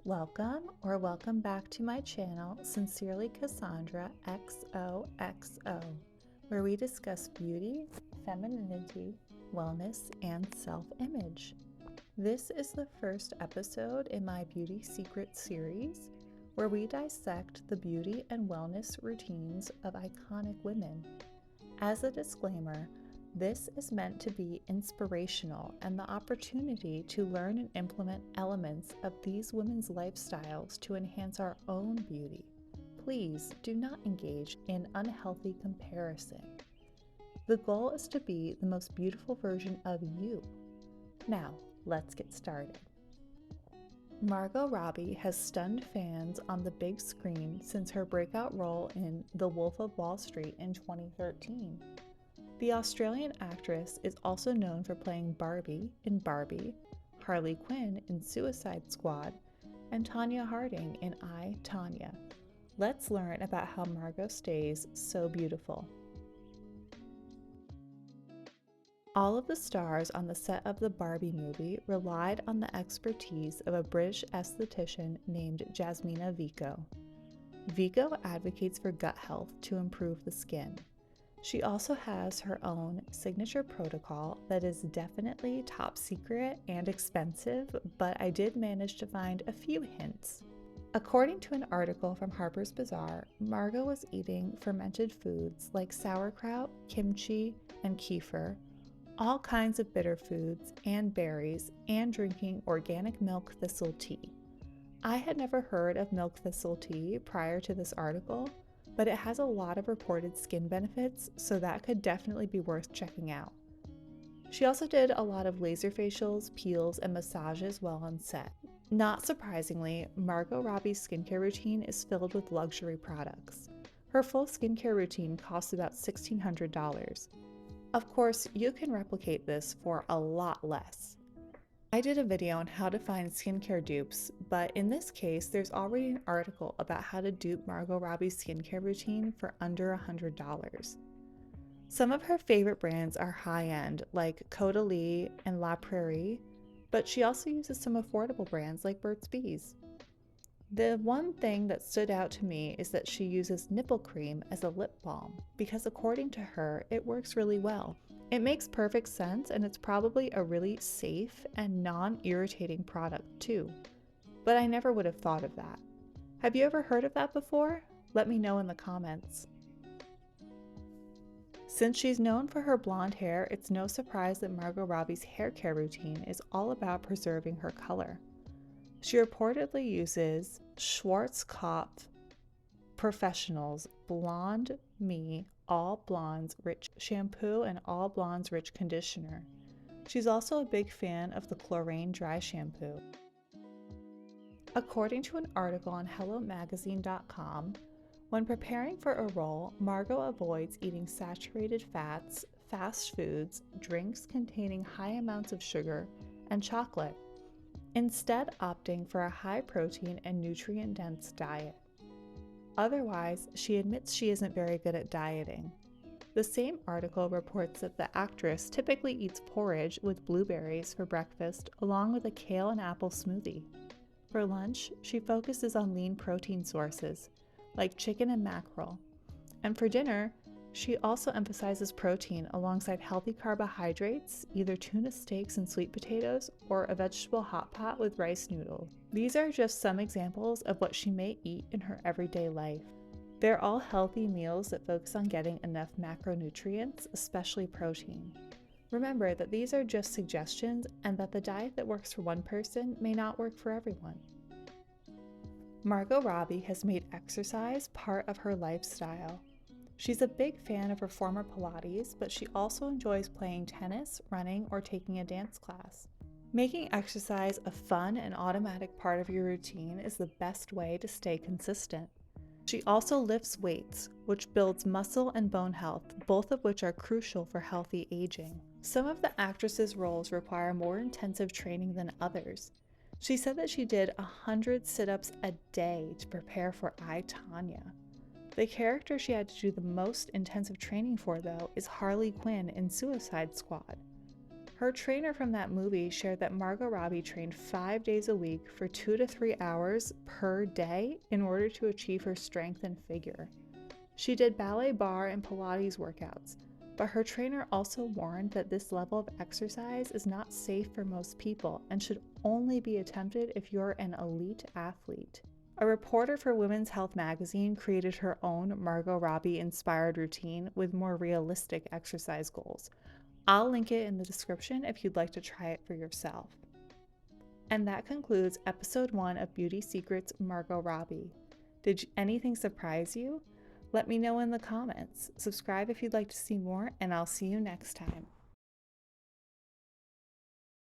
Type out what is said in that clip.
Welcome back to my channel, Sincerely Cassandra XOXO, where we discuss beauty, femininity, wellness, and self-image. This is the first episode in my Beauty Secret series, where we dissect the beauty and wellness routines of iconic women. As a disclaimer, this is meant to be inspirational and the opportunity to learn and implement elements of these women's lifestyles to enhance our own beauty. Please do not engage in unhealthy comparison. The goal is to be the most beautiful version of you. Now, let's get started. Margot Robbie has stunned fans on the big screen since her breakout role in The Wolf of Wall Street in 2013. The Australian actress is also known for playing Barbie in Barbie, Harley Quinn in Suicide Squad, and Tonya Harding in I, Tonya. Let's learn about how Margot stays so beautiful. All of the stars on the set of the Barbie movie relied on the expertise of a British esthetician named Jasmina Vico. Vico advocates for gut health to improve the skin. She also has her own signature protocol that is definitely top secret and expensive, but I did manage to find a few hints. According to an article from Harper's Bazaar, Margot was eating fermented foods like sauerkraut, kimchi, and kefir, all kinds of bitter foods and berries, and drinking organic milk thistle tea. I had never heard of milk thistle tea prior to this article, but it has a lot of reported skin benefits, so that could definitely be worth checking out. She also did a lot of laser facials, peels, and massages while on set. Not surprisingly, Margot Robbie's skincare routine is filled with luxury products. Her full skincare routine costs about $1,600. Of course, you can replicate this for a lot less. I did a video on how to find skincare dupes, but in this case, there's already an article about how to dupe Margot Robbie's skincare routine for under $100. Some of her favorite brands are high-end, like Caudalie and La Prairie, but she also uses some affordable brands like Burt's Bees. The one thing that stood out to me is that she uses nipple cream as a lip balm, because according to her, it works really well. It makes perfect sense, and it's probably a really safe and non-irritating product too. But I never would have thought of that. Have you ever heard of that before? Let me know in the comments. Since she's known for her blonde hair, it's no surprise that Margot Robbie's hair care routine is all about preserving her color. She reportedly uses Schwarzkopf Professional's Blonde Me All Blondes Rich shampoo and All Blondes Rich conditioner. She's also a big fan of the Chlorane dry shampoo. According to an article on HelloMagazine.com, when preparing for a role, Margot avoids eating saturated fats, fast foods, drinks containing high amounts of sugar, and chocolate, instead opting for a high-protein and nutrient-dense diet. Otherwise, she admits she isn't very good at dieting. The same article reports that the actress typically eats porridge with blueberries for breakfast, along with a kale and apple smoothie. For lunch, she focuses on lean protein sources, like chicken and mackerel. And for dinner, she also emphasizes protein alongside healthy carbohydrates, either tuna steaks and sweet potatoes, or a vegetable hot pot with rice noodles. These are just some examples of what she may eat in her everyday life. They're all healthy meals that focus on getting enough macronutrients, especially protein. Remember that these are just suggestions and that the diet that works for one person may not work for everyone. Margot Robbie has made exercise part of her lifestyle. She's a big fan of reformer Pilates, but she also enjoys playing tennis, running, or taking a dance class. Making exercise a fun and automatic part of your routine is the best way to stay consistent. She also lifts weights, which builds muscle and bone health, both of which are crucial for healthy aging. Some of the actress's roles require more intensive training than others. She said that she did 100 sit-ups a day to prepare for I, Tonya. The character she had to do the most intensive training for, though, is Harley Quinn in Suicide Squad. Her trainer from that movie shared that Margot Robbie trained 5 days a week for 2 to 3 hours per day in order to achieve her strength and figure. She did ballet bar and Pilates workouts, but her trainer also warned that this level of exercise is not safe for most people and should only be attempted if you're an elite athlete. A reporter for Women's Health magazine created her own Margot Robbie-inspired routine with more realistic exercise goals. I'll link it in the description if you'd like to try it for yourself. And that concludes episode 1 of Beauty Secrets Margot Robbie. Did anything surprise you? Let me know in the comments. Subscribe if you'd like to see more, and I'll see you next time.